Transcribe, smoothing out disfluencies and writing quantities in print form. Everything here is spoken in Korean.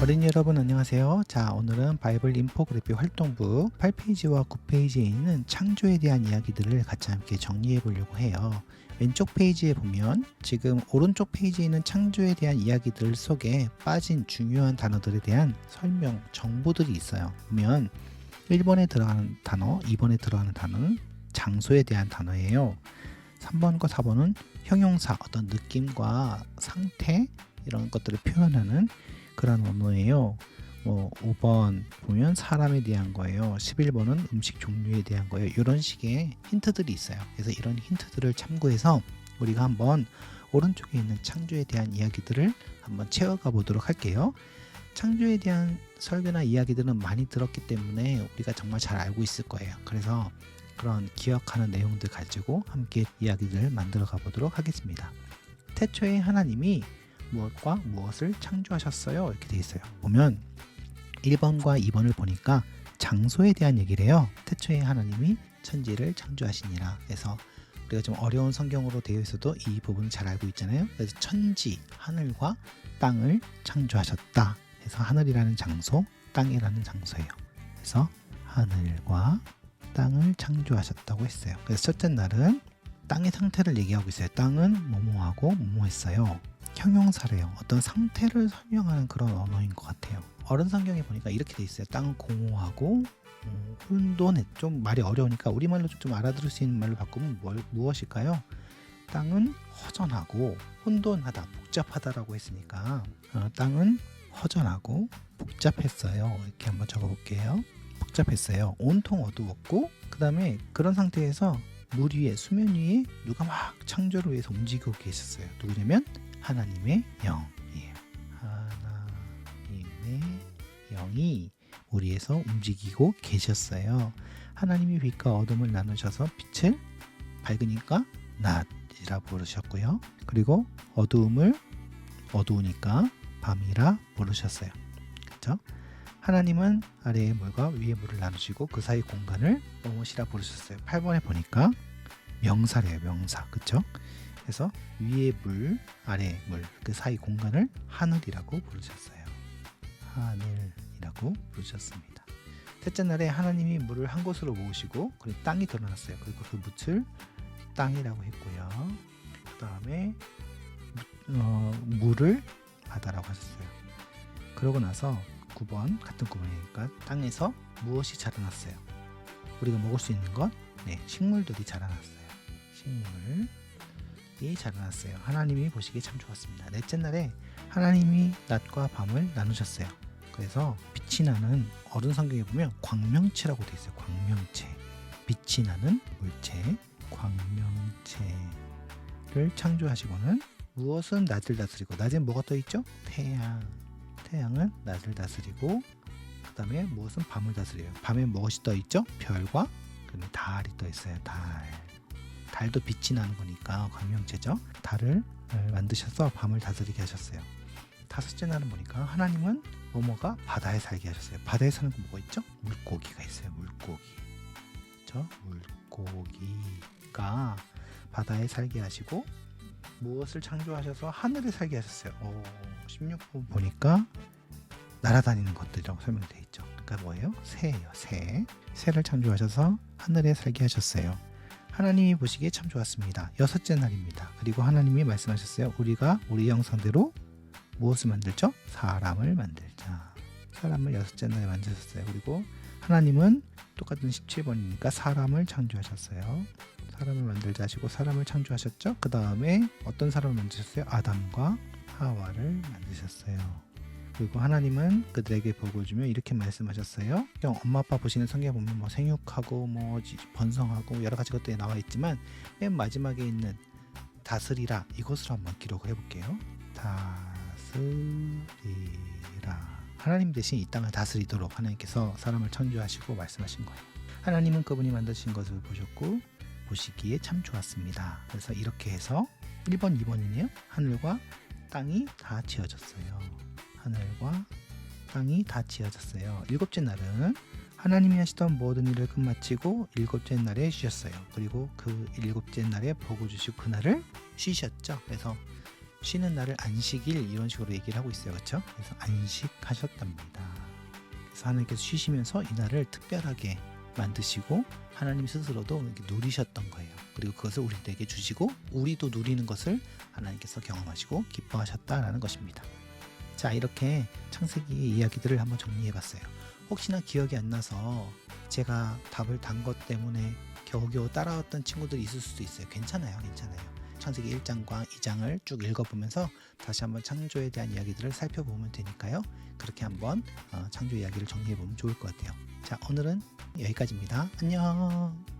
어린이 여러분 안녕하세요. 자, 오늘은 바이블 인포그래피 활동부 8페이지와 9페이지에 있는 창조에 대한 이야기들을 같이 함께 정리해 보려고 해요. 왼쪽 페이지에 보면 지금 오른쪽 페이지에 있는 창조에 대한 이야기들 속에 빠진 중요한 단어들에 대한 설명, 정보들이 있어요. 보면 1번에 들어가는 단어, 2번에 들어가는 단어는 장소에 대한 단어예요. 3번과 4번은 형용사, 어떤 느낌과 상태 이런 것들을 표현하는 그런 언어예요. 5번 보면 사람에 대한 거예요. 11번은 음식 종류에 대한 거예요. 이런 식의 힌트들이 있어요. 그래서 이런 힌트들을 참고해서 우리가 한번 오른쪽에 있는 창조에 대한 이야기들을 한번 채워가 보도록 할게요. 창조에 대한 설교나 이야기들은 많이 들었기 때문에 우리가 정말 잘 알고 있을 거예요. 그래서 그런 기억하는 내용들 가지고 함께 이야기를 만들어 가보도록 하겠습니다. 태초에 하나님이 무엇과 무엇을 창조하셨어요? 이렇게 되어 있어요. 보면 1번과 2번을 보니까 장소에 대한 얘기를 해요. 태초에 하나님이 천지를 창조하시니라. 그래서 우리가 좀 어려운 성경으로 되어 있어도 이 부분을 잘 알고 있잖아요. 그래서 천지, 하늘과 땅을 창조하셨다. 그래서 하늘이라는 장소, 땅이라는 장소예요. 그래서 하늘과 땅을 창조하셨다고 했어요. 그래서 첫째 날은 땅의 상태를 얘기하고 있어요. 땅은 뭐뭐하고 뭐뭐했어요. 형용사래요. 어떤 상태를 설명하는 그런 언어인 것 같아요. 어른 성경에 보니까 이렇게 돼 있어요. 땅은 공허하고 혼돈해. 좀 말이 어려우니까 우리말로 좀 알아들을 수 있는 말로 바꾸면 무엇일까요? 땅은 허전하고 혼돈하다, 복잡하다라고 했으니까 땅은 허전하고 복잡했어요. 이렇게 한번 적어볼게요. 복잡했어요. 온통 어두웠고 그 다음에 그런 상태에서 물 위에, 수면 위에 누가 막 창조를 위해서 움직이고 계셨어요. 누구냐면 하나님의 영이에요. 하나님의 영이 우리에서 움직이고 계셨어요. 하나님이 빛과 어둠을 나누셔서 빛을 밝으니까 낮이라 부르셨고요. 그리고 어두우니까 밤이라 부르셨어요. 그렇죠? 하나님은 아래의 물과 위의 물을 나누시고 그 사이 공간을 무엇이라 부르셨어요. 8번에 보니까 명사래요. 명사. 그렇죠? 그래서 위의 물, 아래의 물, 그 사이 공간을 하늘이라고 부르셨어요. 하늘이라고 부르셨습니다. 셋째 날에 하나님이 물을 한 곳으로 모으시고 그리고 땅이 드러났어요. 그리고 그 묻을 땅이라고 했고요. 그 다음에 물을 바다라고 하셨어요. 그러고 나서 9번, 같은 9번이니까 땅에서 무엇이 자라났어요? 우리가 먹을 수 있는 것? 네, 식물들이 자라났어요. 식물이 자라났어요. 하나님이 보시기에 참 좋았습니다. 넷째 날에 하나님이 낮과 밤을 나누셨어요. 그래서 빛이 나는 어른 성경에 보면 광명체라고 되어 있어요. 광명체. 빛이 나는 물체, 광명체를 창조하시고는 무엇은 낮을 다스리고, 낮엔 뭐가 떠 있죠? 태양은 낮을 다스리고 그 다음에 무엇은 밤을 다스려요. 밤에 무엇이 떠 있죠? 별과 그다음에 달이 떠 있어요. 달도 빛이 나는 거니까 광명체죠. 달을 만드셔서 밤을 다스리게 하셨어요. 다섯째 날은 보니까 하나님은 뭐뭐가 바다에 살게 하셨어요. 바다에 사는 거 뭐가 있죠? 물고기가 있어요. 물고기. 그렇죠? 물고기가 바다에 살게 하시고 무엇을 창조하셔서 하늘에 살게 하셨어요. 16번 보니까 날아다니는 것들이라고 설명되어 있죠. 그러니까 뭐예요? 새예요. 새를 창조하셔서 하늘에 살게 하셨어요. 하나님이 보시기에 참 좋았습니다. 여섯째 날입니다. 그리고 하나님이 말씀하셨어요. 우리가 우리 형상대로 무엇을 만들죠? 사람을 만들자. 사람을 여섯째 날에 만드셨어요. 그리고 하나님은 똑같은 17번이니까 사람을 창조하셨어요. 사람을 만들자 하시고 사람을 창조하셨죠. 그 다음에 어떤 사람을 만드셨어요? 아담과 하와를 만드셨어요. 그리고 하나님은 그들에게 복을 주며 이렇게 말씀하셨어요. 그냥 엄마 아빠 보시는 성경에 보면 뭐 생육하고 뭐 번성하고 여러 가지 것들이 나와 있지만 맨 마지막에 있는 다스리라 이것으로 한번 기록을 해볼게요. 다스리라. 하나님 대신 이 땅을 다스리도록 하나님께서 사람을 창조하시고 말씀하신 거예요. 하나님은 그분이 만드신 것을 보셨고 보시기에 참 좋았습니다. 그래서 이렇게 해서 1번, 2번이네요. 하늘과 땅이 다 지어졌어요. 하늘과 땅이 다 지어졌어요. 일곱째 날은 하나님이 하시던 모든 일을 끝마치고 일곱째 날에 쉬었어요. 그리고 그 일곱째 날에 복을 주시고 그날을 쉬셨죠. 그래서 쉬는 날을 안식일 이런 식으로 얘기를 하고 있어요. 그렇죠? 그래서 안식하셨답니다. 그래서 하나님께서 쉬시면서 이 날을 특별하게 만드시고 하나님 스스로도 이렇게 누리셨던 거예요. 그리고 그것을 우리에게 주시고 우리도 누리는 것을 하나님께서 경험하시고 기뻐하셨다라는 것입니다. 자, 이렇게 창세기의 이야기들을 한번 정리해 봤어요. 혹시나 기억이 안 나서 제가 답을 단 것 때문에 겨우겨우 따라왔던 친구들이 있을 수도 있어요. 괜찮아요. 창세기 1장과 2장을 쭉 읽어보면서 다시 한번 창조에 대한 이야기들을 살펴보면 되니까요. 그렇게 한번 창조 이야기를 정리해보면 좋을 것 같아요. 자, 오늘은 여기까지입니다. 안녕.